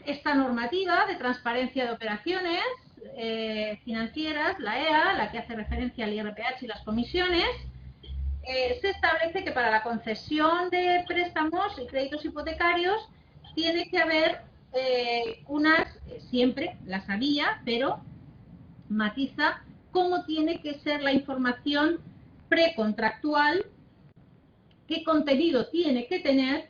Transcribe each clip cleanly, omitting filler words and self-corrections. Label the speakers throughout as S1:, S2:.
S1: esta normativa de transparencia de operaciones financieras, la EA, la que hace referencia al IRPH y las comisiones, se establece que para la concesión de préstamos y créditos hipotecarios tiene que haber siempre las había, pero matiza cómo tiene que ser la información precontractual, qué contenido tiene que tener,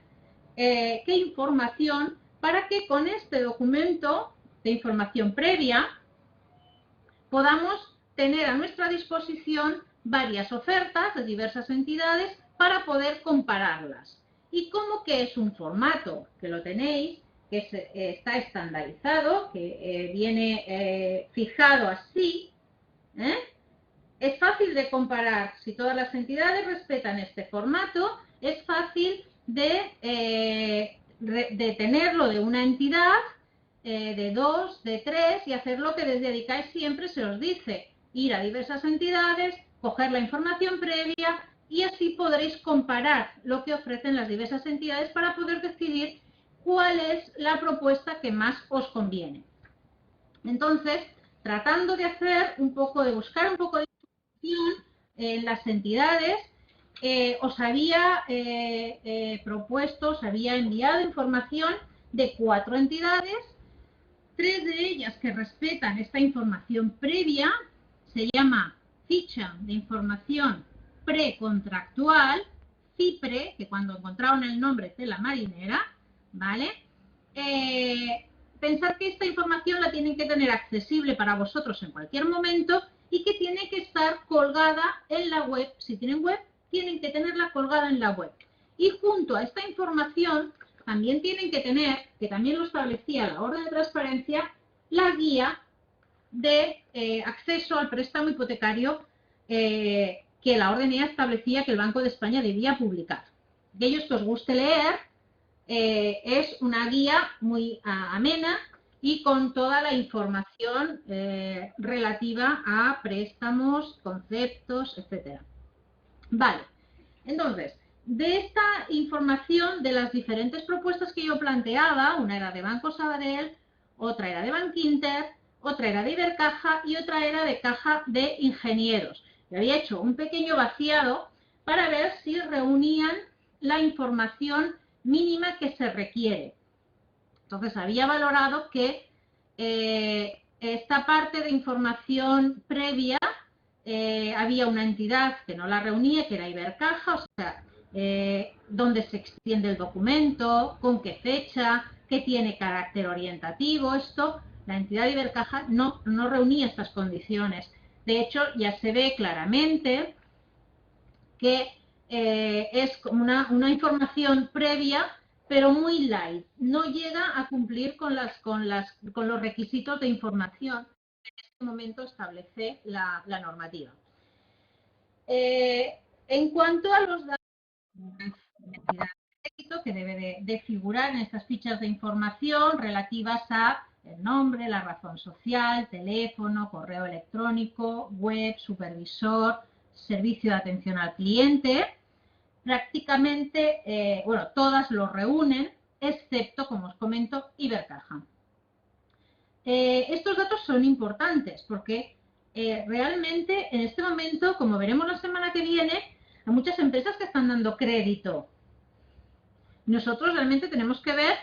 S1: qué información, para que con este documento de información previa podamos tener a nuestra disposición varias ofertas de diversas entidades para poder compararlas. ¿Y cómo que es un formato? Que lo tenéis, que está estandarizado, que viene fijado así. Es fácil de comparar. Si todas las entidades respetan este formato, es fácil de tenerlo de una entidad, de dos, de tres, y hacer lo que desde ADICAE siempre se os dice: ir a diversas entidades, coger la información previa, y así podréis comparar lo que ofrecen las diversas entidades para poder decidir cuál es la propuesta que más os conviene. Entonces, tratando de hacer un poco, de buscar un poco de información en las entidades, os había propuesto, os había enviado información de 4 entidades. 3 de ellas que respetan esta información previa, se llama Ficha de Información Precontractual, CIPRE, que cuando encontraron el nombre de la marinera, ¿vale? Pensar que esta información la tienen que tener accesible para vosotros en cualquier momento y que tiene que estar colgada en la web. Si tienen web, tienen que tenerla colgada en la web. Y junto a esta información también tienen que tener, que también lo establecía la orden de transparencia, la guía de acceso al préstamo hipotecario que la orden ya establecía que el Banco de España debía publicar. Aquellos que os guste leer, es una guía muy amena y con toda la información relativa a préstamos, conceptos, etc. Vale, entonces, de esta información, de las diferentes propuestas que yo planteaba, una era de Banco Sabadell, otra era de Bankinter, otra era de Ibercaja y otra era de Caja de Ingenieros. Le había hecho un pequeño vaciado para ver si reunían la información mínima que se requiere. Entonces, había valorado que esta parte de información previa, había una entidad que no la reunía, que era Ibercaja, o sea, dónde se extiende el documento, con qué fecha, qué tiene carácter orientativo. Esto, la entidad de Ibercaja no reunía estas condiciones. De hecho, ya se ve claramente que es como una información previa, pero muy light. No llega a cumplir con los requisitos de información que en este momento establece la normativa. En cuanto a los datos de identidad de crédito, que debe de figurar en estas fichas de información relativas a el nombre, la razón social, teléfono, correo electrónico, web, supervisor, servicio de atención al cliente, prácticamente, bueno, todas lo reúnen, excepto, como os comento, Ibercaja. Estos datos son importantes porque realmente en este momento, como veremos la semana que viene, hay muchas empresas que están dando crédito. Nosotros realmente tenemos que ver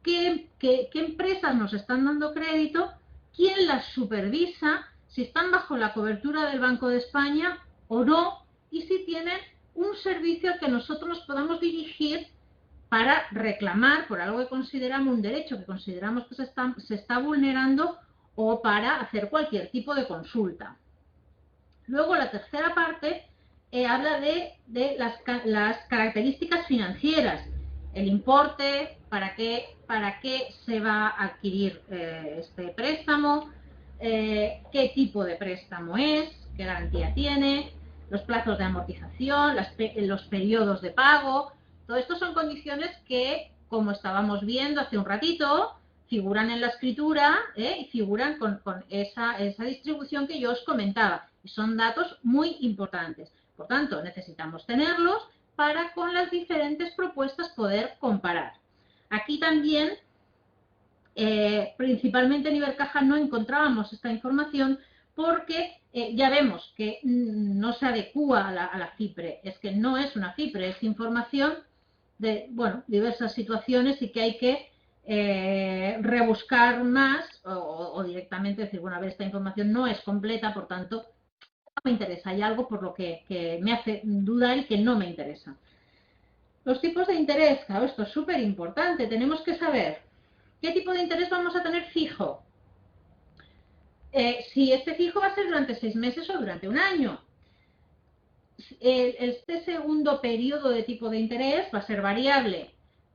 S1: qué empresas nos están dando crédito, quién las supervisa, si están bajo la cobertura del Banco de España o no, y si tienen un servicio al que nosotros nos podamos dirigir para reclamar por algo que consideramos un derecho, que consideramos que se está vulnerando, o para hacer cualquier tipo de consulta. Luego, la tercera parte habla de las características financieras, el importe, para qué se va a adquirir este préstamo, qué tipo de préstamo es, qué garantía tiene, los plazos de amortización, los periodos de pago. Todo esto son condiciones que, como estábamos viendo hace un ratito, figuran en la escritura y figuran con esa distribución que yo os comentaba. Y son datos muy importantes. Por tanto, necesitamos tenerlos para con las diferentes propuestas poder comparar. Aquí también Principalmente en Ibercaja no encontrábamos esta información porque ya vemos que no se adecúa a la FIPRE. Es que no es una FIPRE, es información de, bueno, diversas situaciones y que hay que rebuscar más o directamente decir, bueno, a ver, esta información no es completa, por tanto, no me interesa. Hay algo por lo que me hace dudar y que no me interesa. Los tipos de interés, claro, esto es súper importante. Tenemos que saber qué tipo de interés vamos a tener fijo. Si este fijo va a ser durante 6 meses o durante un año. Este segundo periodo de tipo de interés va a ser variable.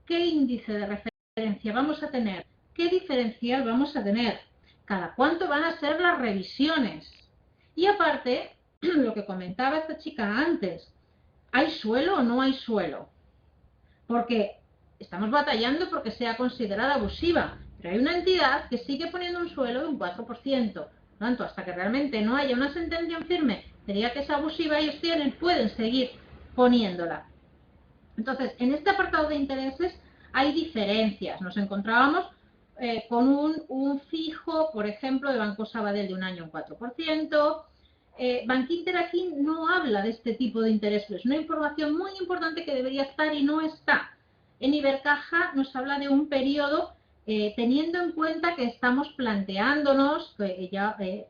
S1: ¿Qué índice de referencia vamos a tener? ¿Qué diferencial vamos a tener? ¿Cada cuánto van a ser las revisiones? Y aparte, lo que comentaba esta chica antes, ¿hay suelo o no hay suelo? Porque estamos batallando porque sea considerada abusiva, pero hay una entidad que sigue poniendo un suelo de un 4%. Por tanto, hasta que realmente no haya una sentencia en firme que diga que es abusiva, ellos pueden seguir poniéndola. Entonces, en este apartado de intereses hay diferencias. Nos encontrábamos con un fijo, por ejemplo, de Banco Sabadell de un año un 4%. Bankinter aquí no habla de este tipo de interés, pero es una información muy importante que debería estar y no está. En Ibercaja nos habla de un periodo teniendo en cuenta que estamos planteándonos,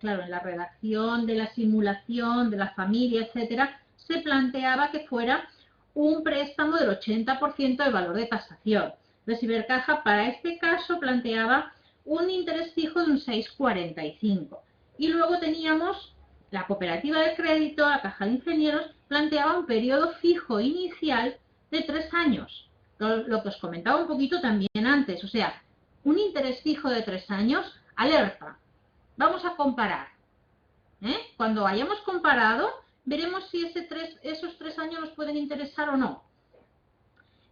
S1: claro, en la redacción de la simulación, de la familia, etcétera, se planteaba que fuera un préstamo del 80% de valor de tasación. Entonces, Ibercaja para este caso planteaba un interés fijo de un 6,45. Y luego teníamos la cooperativa de crédito, la Caja de Ingenieros, planteaba un periodo fijo inicial de 3 años. Lo que os comentaba un poquito también antes, o sea, un interés fijo de 3 años, alerta. Vamos a comparar. Cuando hayamos comparado, veremos si esos 3 años nos pueden interesar o no.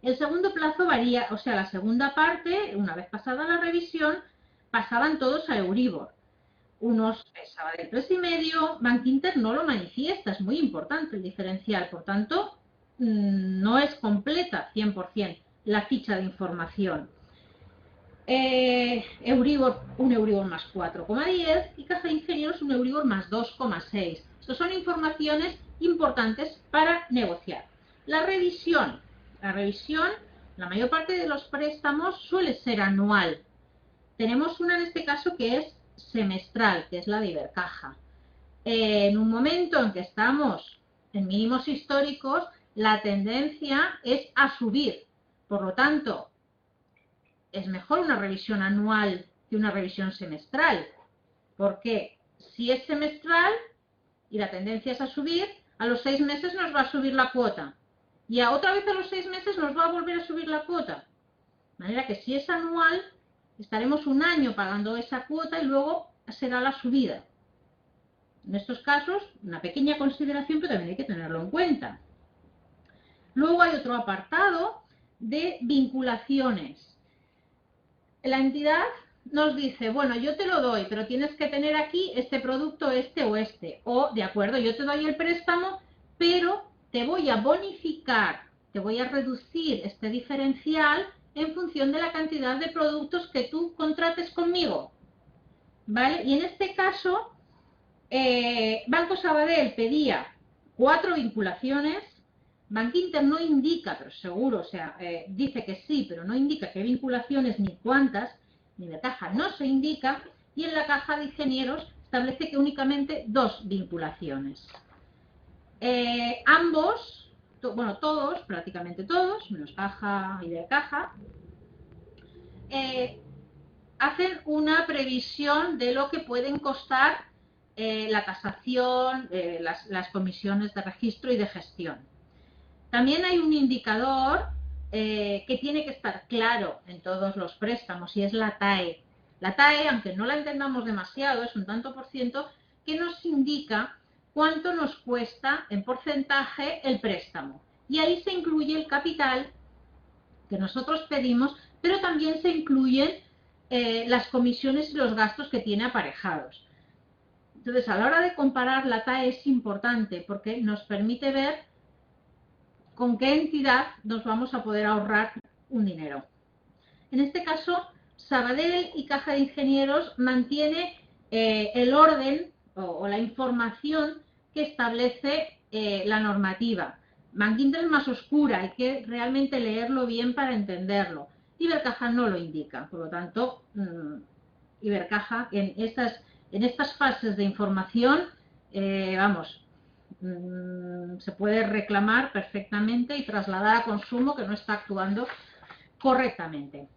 S1: El segundo plazo varía, o sea, la segunda parte, una vez pasada la revisión, pasaban todos a Euribor. Unos Sabadell 3,5, Bankinter no lo manifiesta, es muy importante el diferencial, por tanto, no es completa 100% la ficha de información. Euribor, un Euribor más 4,10 y Caja de Ingenieros un Euribor más 2,6. Estas son informaciones importantes para negociar. La revisión, la mayor parte de los préstamos suele ser anual. Tenemos una en este caso que es semestral, que es la de Ibercaja. En un momento en que estamos en mínimos históricos, la tendencia es a subir. Por lo tanto, es mejor una revisión anual que una revisión semestral, porque si es semestral y la tendencia es a subir, a los 6 meses nos va a subir la cuota y otra vez a los 6 meses nos va a volver a subir la cuota. De manera que si es anual, estaremos un año pagando esa cuota y luego será la subida. En estos casos, una pequeña consideración, pero también hay que tenerlo en cuenta. Luego hay otro apartado de vinculaciones. La entidad nos dice, bueno, yo te lo doy, pero tienes que tener aquí este producto, este o este. O, de acuerdo, yo te doy el préstamo, pero te voy a bonificar, te voy a reducir este diferencial en función de la cantidad de productos que tú contrates conmigo. ¿Vale? Y en este caso, Banco Sabadell pedía 4 vinculaciones. Bankinter no indica, pero seguro, o sea, dice que sí, pero no indica qué vinculaciones ni cuántas, ni de Caja no se indica, y en la Caja de Ingenieros establece que únicamente 2 vinculaciones. Ambos, bueno, todos, prácticamente todos, menos Caja y de Caja, hacen una previsión de lo que pueden costar la tasación, las comisiones de registro y de gestión. También hay un indicador que tiene que estar claro en todos los préstamos y es la TAE. La TAE, aunque no la entendamos demasiado, es un tanto por ciento que nos indica cuánto nos cuesta en porcentaje el préstamo. Y ahí se incluye el capital que nosotros pedimos, pero también se incluyen las comisiones y los gastos que tiene aparejados. Entonces, a la hora de comparar, la TAE es importante porque nos permite ver con qué entidad nos vamos a poder ahorrar un dinero. En este caso, Sabadell y Caja de Ingenieros mantiene el orden o la información que establece la normativa. Bankinter es más oscura, hay que realmente leerlo bien para entenderlo. Ibercaja no lo indica, por lo tanto, Ibercaja en estas fases de información, se puede reclamar perfectamente y trasladar a consumo que no está actuando correctamente.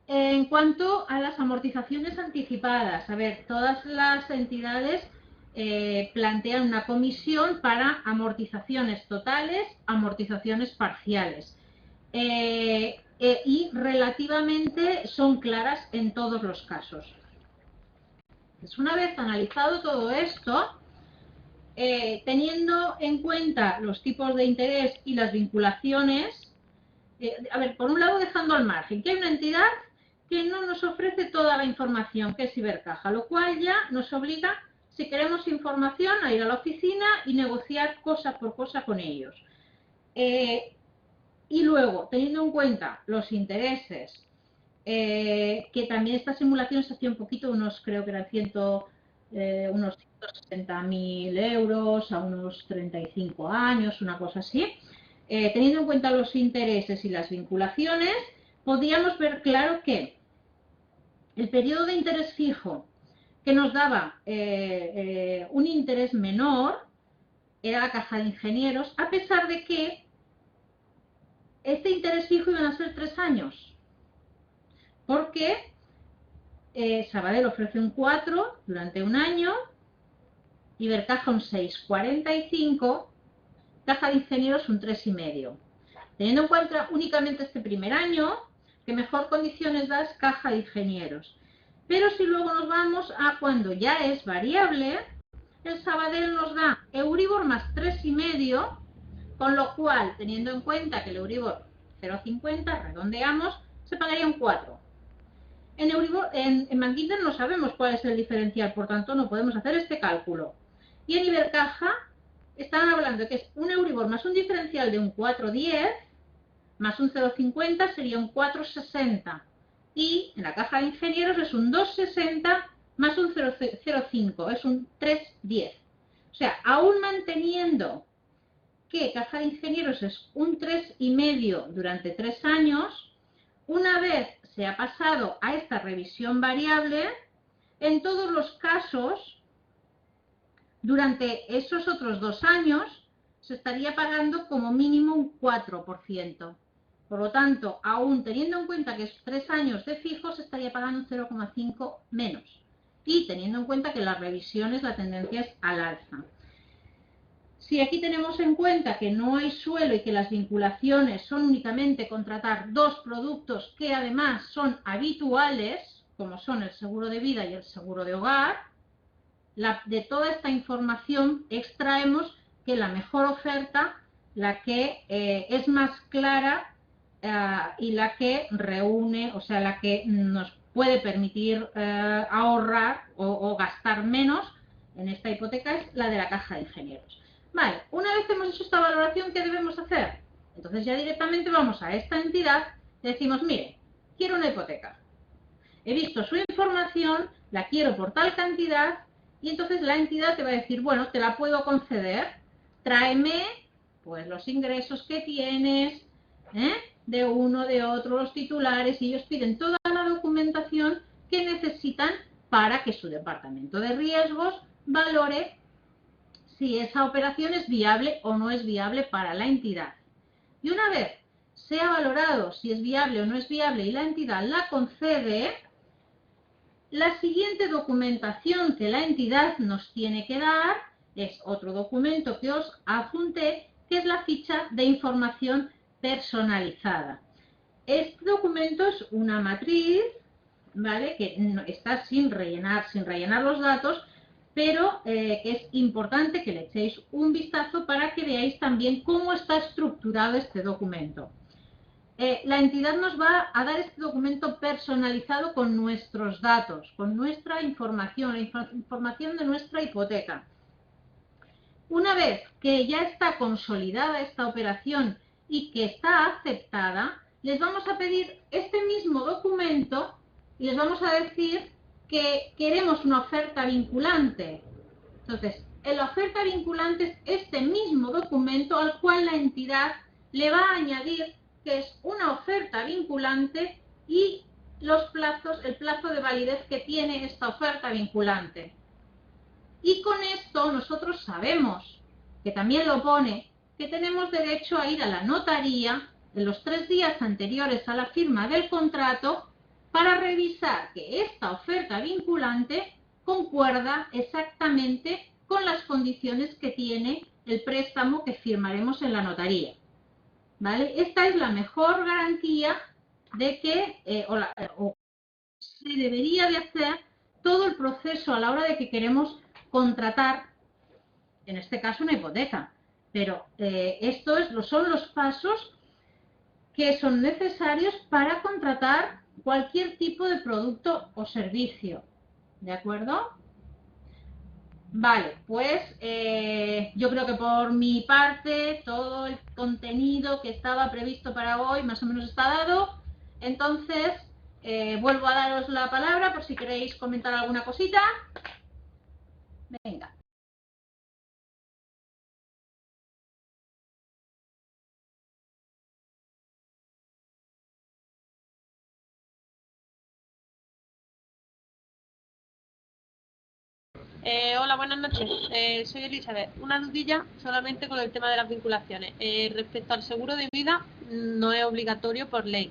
S1: En cuanto a las amortizaciones anticipadas, a ver, todas las entidades plantean una comisión para amortizaciones totales, amortizaciones parciales. Y relativamente son claras en todos los casos. Pues una vez analizado todo esto, teniendo en cuenta los tipos de interés y las vinculaciones, a ver, por un lado dejando al margen que hay una entidad que no nos ofrece toda la información, que es Ibercaja, lo cual ya nos obliga, si queremos información, a ir a la oficina y negociar cosa por cosa con ellos. Y luego, teniendo en cuenta los intereses, que también esta simulación se hacía un poquito, creo que eran unos 160.000 euros a unos 35 años, una cosa así. Teniendo en cuenta los intereses y las vinculaciones, podíamos ver claro que el periodo de interés fijo que nos daba un interés menor era la Caja de Ingenieros, a pesar de que este interés fijo iban a ser 3 años, porque Sabadell ofrece un 4 durante un año, Ibercaja un 6,45, Caja de Ingenieros un 3,5. Teniendo en cuenta únicamente este primer año, que mejor condiciones da es Caja de Ingenieros. Pero si luego nos vamos a cuando ya es variable, el Sabadell nos da Euribor más 3,5, con lo cual, teniendo en cuenta que el Euribor 0,50, redondeamos, se pagaría un 4. En Bankinter no sabemos cuál es el diferencial, por tanto no podemos hacer este cálculo. Y en Ibercaja están hablando de que es un Euribor más un diferencial de un 4,10 más un 0,50 sería un 4,60. Y en la Caja de Ingenieros es un 2,60 más un 0,05, es un 3,10. O sea, aún manteniendo que Caja de Ingenieros es un 3,5 durante 3 años, una vez se ha pasado a esta revisión variable, en todos los casos, durante esos otros 2 años, se estaría pagando como mínimo un 4%. Por lo tanto, aún teniendo en cuenta que es 3 años de fijo, se estaría pagando un 0,5 menos. Y teniendo en cuenta que las revisiones, la tendencia es al alza. Si aquí tenemos en cuenta que no hay suelo y que las vinculaciones son únicamente contratar 2 productos que además son habituales, como son el seguro de vida y el seguro de hogar, de toda esta información extraemos que la mejor oferta, la que es más clara y la que reúne, o sea, la que nos puede permitir ahorrar o gastar menos en esta hipoteca es la de la Caja de Ingenieros. Vale, una vez hemos hecho esta valoración, ¿qué debemos hacer? Entonces ya directamente vamos a esta entidad y decimos, mire, quiero una hipoteca. He visto su información, la quiero por tal cantidad y entonces la entidad te va a decir, bueno, te la puedo conceder, tráeme pues los ingresos que tienes, de uno, de otro, los titulares, y ellos piden toda la documentación que necesitan para que su departamento de riesgos valore si esa operación es viable o no es viable para la entidad. Y una vez se ha valorado si es viable o no es viable y la entidad la concede, la siguiente documentación que la entidad nos tiene que dar es otro documento que os adjunté, que es la ficha de información personalizada. Este documento es una matriz, ¿vale?, que está sin rellenar los datos, pero que es importante que le echéis un vistazo para que veáis también cómo está estructurado este documento. La entidad nos va a dar este documento personalizado con nuestros datos, con nuestra información, la información de nuestra hipoteca. Una vez que ya está consolidada esta operación y que está aceptada, les vamos a pedir este mismo documento y les vamos a decir que queremos una oferta vinculante. Entonces, la oferta vinculante es este mismo documento al cual la entidad le va a añadir que es una oferta vinculante y los plazos, el plazo de validez que tiene esta oferta vinculante. Y con esto nosotros sabemos, que también lo pone, que tenemos derecho a ir a la notaría en los 3 días anteriores a la firma del contrato para revisar que esta oferta vinculante concuerda exactamente con las condiciones que tiene el préstamo que firmaremos en la notaría. ¿Vale? Esta es la mejor garantía de que se debería de hacer todo el proceso a la hora de que queremos contratar, en este caso una hipoteca. Pero son los pasos que son necesarios para contratar cualquier tipo de producto o servicio. ¿De acuerdo? Vale, pues yo creo que por mi parte todo el contenido que estaba previsto para hoy más o menos está dado. Entonces, vuelvo a daros la palabra por si queréis comentar alguna cosita. Venga.
S2: Hola, buenas noches. Soy Elizabeth. Una dudilla solamente con el tema de las vinculaciones. Respecto al seguro de vida, no es obligatorio por ley.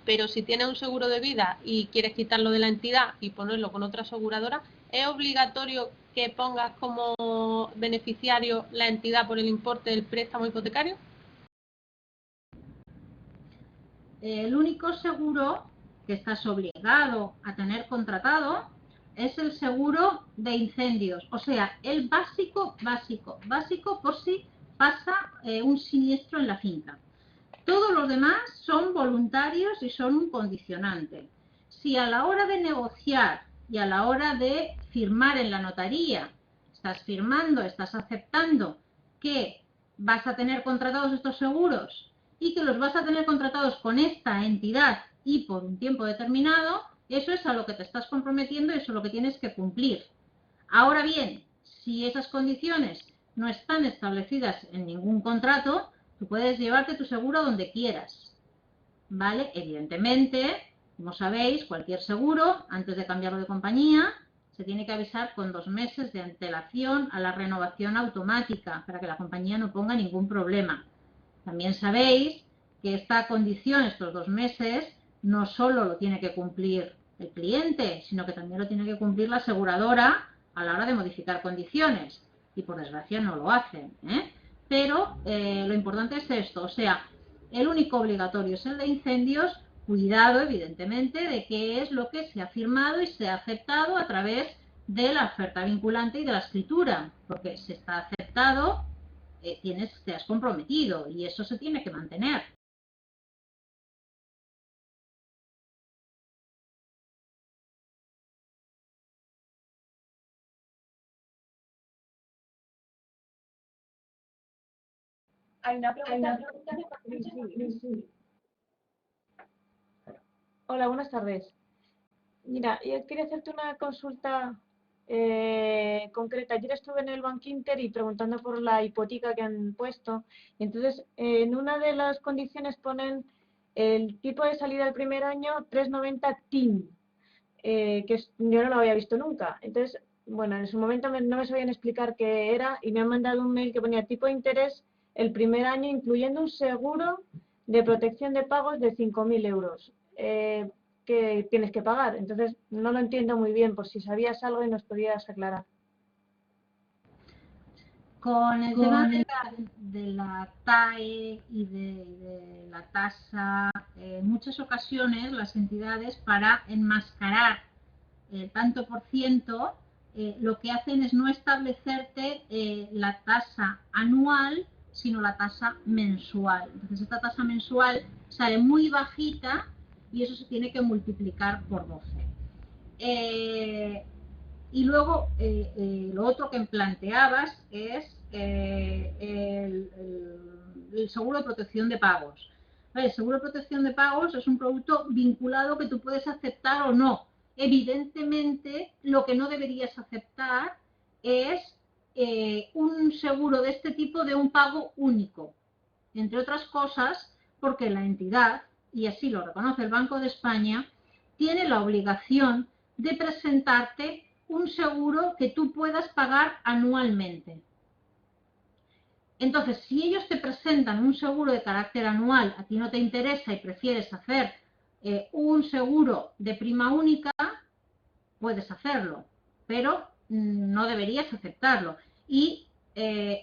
S2: Pero si tienes un seguro de vida y quieres quitarlo de la entidad y ponerlo con otra aseguradora, ¿es obligatorio que pongas como beneficiario la entidad por el importe del préstamo hipotecario?
S1: El único seguro que estás obligado a tener contratado es el seguro de incendios, o sea, el básico por si pasa un siniestro en la finca. Todos los demás son voluntarios y son un condicionante. Si a la hora de negociar y a la hora de firmar en la notaría estás firmando, estás aceptando que vas a tener contratados estos seguros y que los vas a tener contratados con esta entidad y por un tiempo determinado, eso es a lo que te estás comprometiendo y eso es lo que tienes que cumplir. Ahora bien, si esas condiciones no están establecidas en ningún contrato, tú puedes llevarte tu seguro donde quieras, ¿vale? Evidentemente, como sabéis, cualquier seguro, antes de cambiarlo de compañía, se tiene que avisar con 2 meses de antelación a la renovación automática para que la compañía no ponga ningún problema. También sabéis que esta condición, estos 2 meses, no solo lo tiene que cumplir el cliente, sino que también lo tiene que cumplir la aseguradora a la hora de modificar condiciones. Y por desgracia no lo hacen, ¿eh? Pero lo importante es esto, o sea, el único obligatorio es el de incendios, cuidado evidentemente de qué es lo que se ha firmado y se ha aceptado a través de la oferta vinculante y de la escritura, porque si está aceptado, te has comprometido y eso se tiene que mantener.
S3: Hay una pregunta. Sí. Hola, buenas tardes. Mira, yo quería hacerte una consulta concreta. Ayer estuve en el Banco Inter y preguntando por la hipoteca que han puesto. Entonces, en una de las condiciones ponen el tipo de salida del primer año 3,90 TIN, yo no lo había visto nunca. Entonces, bueno, en su momento no me sabían explicar qué era y me han mandado un mail que ponía tipo de interés el primer año, incluyendo un seguro de protección de pagos de 5.000 euros que tienes que pagar. Entonces, no lo entiendo muy bien, por si sabías algo y nos podías aclarar.
S1: Con el tema de la TAE y de la tasa, en muchas ocasiones las entidades, para enmascarar el tanto por ciento, lo que hacen es no establecerte la tasa anual, sino la tasa mensual. Entonces esta tasa mensual sale muy bajita y eso se tiene que multiplicar por 12. Y luego lo otro que planteabas es el seguro de protección de pagos. El seguro de protección de pagos es un producto vinculado que tú puedes aceptar o no. Evidentemente, lo que no deberías aceptar es un seguro de este tipo de un pago único. Entre otras cosas, porque la entidad, y así lo reconoce el Banco de España, tiene la obligación de presentarte un seguro que tú puedas pagar anualmente. Entonces, si ellos te presentan un seguro de carácter anual, a ti no te interesa y prefieres hacer un seguro de prima única, puedes hacerlo, pero no deberías aceptarlo.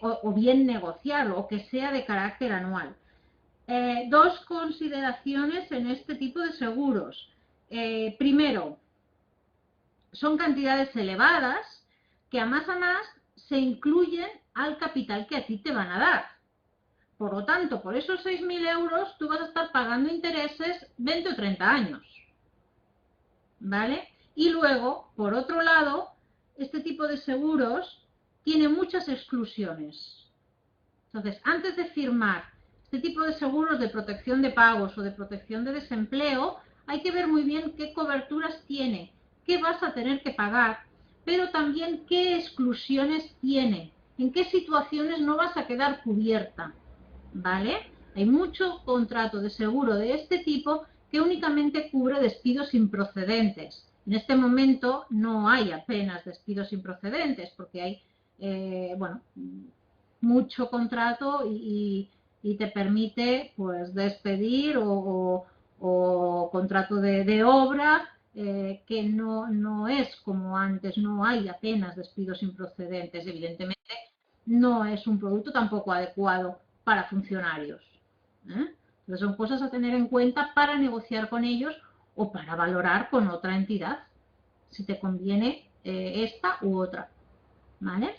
S1: O bien negociarlo, o que sea de carácter anual. Dos consideraciones en este tipo de seguros. Primero, son cantidades elevadas que a más se incluyen al capital que a ti te van a dar. Por lo tanto, por esos 6.000 euros tú vas a estar pagando intereses 20 o 30 años. ¿Vale? Y luego, por otro lado, este tipo de seguros tiene muchas exclusiones. Entonces, antes de firmar este tipo de seguros de protección de pagos o de protección de desempleo, hay que ver muy bien qué coberturas tiene, qué vas a tener que pagar, pero también qué exclusiones tiene, en qué situaciones no vas a quedar cubierta, ¿vale? Hay mucho contrato de seguro de este tipo que únicamente cubre despidos improcedentes. En este momento no hay apenas despidos improcedentes porque hay, bueno, mucho contrato y te permite pues despedir o contrato de obra que no es como antes, no hay apenas despidos improcedentes. Evidentemente no es un producto tampoco adecuado para funcionarios. Entonces son cosas a tener en cuenta para negociar con ellos o para valorar con otra entidad si te conviene esta u otra. ¿Vale?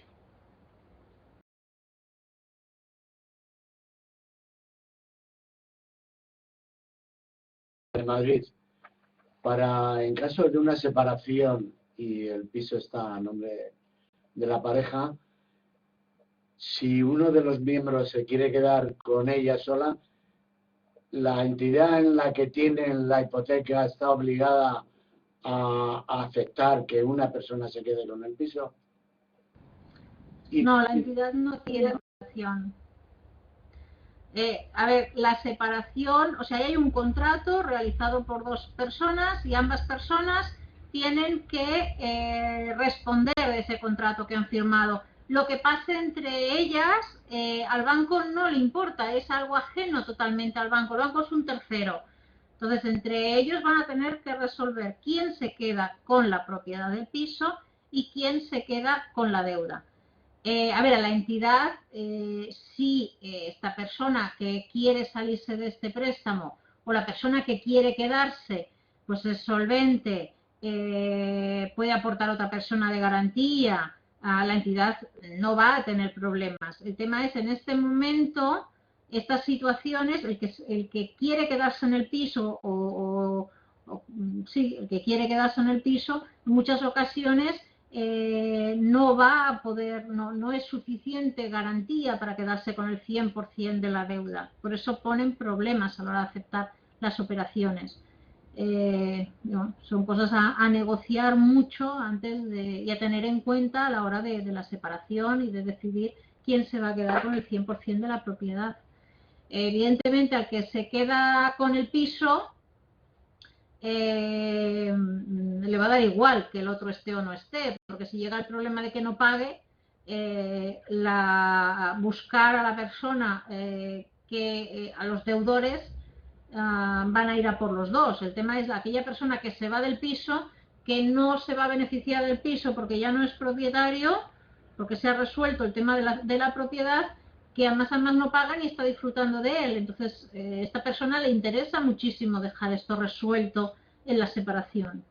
S4: De Madrid, en caso de una separación y el piso está a nombre de la pareja, si uno de los miembros se quiere quedar con ella sola, la entidad en la que tienen la hipoteca está obligada a aceptar que una persona se quede con el piso.
S1: No, la entidad no tiene obligación. A ver, la separación, o sea, hay un contrato realizado por dos personas y ambas personas tienen que responder de ese contrato que han firmado. Lo que pase entre ellas, al banco no le importa, es algo ajeno totalmente al banco. El banco es un tercero. Entonces, entre ellos van a tener que resolver quién se queda con la propiedad del piso y quién se queda con la deuda. A ver, a la entidad, si esta persona que quiere salirse de este préstamo o la persona que quiere quedarse, pues es solvente, puede aportar otra persona de garantía, a la entidad no va a tener problemas. El tema es, en este momento, estas situaciones, el que quiere quedarse en el piso sí, el que quiere quedarse en el piso, en muchas ocasiones no va a poder, no es suficiente garantía para quedarse con el 100% de la deuda. Por eso ponen problemas a la hora de aceptar las operaciones. No, son cosas a negociar mucho antes y a tener en cuenta a la hora de la separación y de decidir quién se va a quedar con el 100% de la propiedad. Evidentemente, al que se queda con el piso, le va a dar igual que el otro esté o no esté, porque si llega el problema de que no pague, buscar a la persona a los deudores van a ir a por los dos. El tema es aquella persona que se va del piso, que no se va a beneficiar del piso porque ya no es propietario, porque se ha resuelto el tema de la propiedad, que además no pagan y está disfrutando de él. Entonces, esta persona le interesa muchísimo dejar esto resuelto en la separación.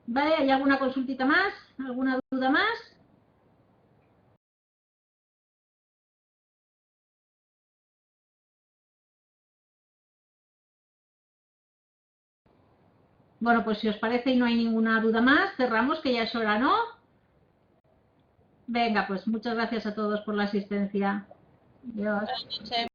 S1: ¿Vale? ¿Hay alguna consultita más? ¿Alguna duda más? Bueno, pues si os parece y no hay ninguna duda más, cerramos, que ya es hora, ¿no? Venga, pues muchas gracias a todos por la asistencia. Adiós.
S2: Buenas noches.